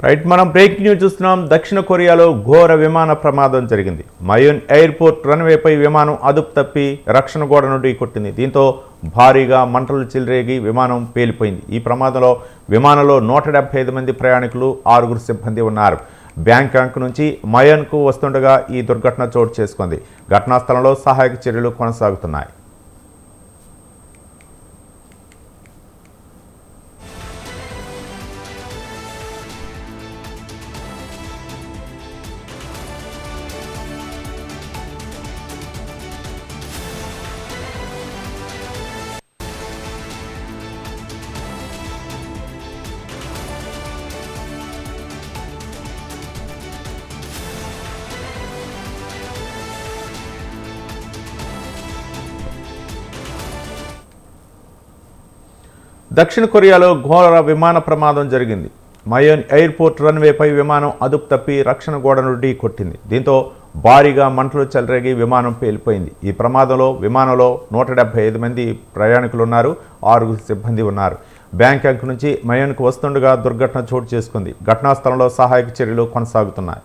Right మనం break news చూస్తున్నాం. దక్షిణ కొరియాలో ఘోర విమాన ప్రమాదం జరిగింది. మయోన్ ఎయిర్పోర్ట్ రన్వేపై విమానం అదుపు తప్పి రక్షణ గోడ నుండి కొట్టింది. దీంతో భారీగా మంటలు చెలరేగి విమానం పేలిపోయింది. ఈ ప్రమాదంలో విమానంలో 175 మంది ప్రయాణికులు 6 సిబ్బంది ఉన్నారు. బ్యాంకాక్ నుంచి మయోన్కు వస్తుండగా ఈ దుర్ఘటన చోటు చేసుకుంది. ఘటనా స్థలంలో సహాయక చర్యలు కొనసాగుతున్నాయి. దక్షిణ కొరియాలో ఘోర విమాన ప్రమాదం జరిగింది. మయోన్ ఎయిర్పోర్ట్ రన్వేపై విమానం అదుపు తప్పి రక్షణ గోడ నుండి కొట్టింది. దీంతో భారీగా మంటలు చెలరేగి విమానం పేలిపోయింది. ఈ ప్రమాదంలో విమానంలో 175 మంది ప్రయాణికులు ఉన్నారు, 6 సిబ్బంది ఉన్నారు. బ్యాంకాక్ నుంచి మయోన్కు వస్తుండగా దుర్ఘటన చోటు చేసుకుంది. ఘటనా స్థలంలో సహాయక చర్యలు కొనసాగుతున్నాయి.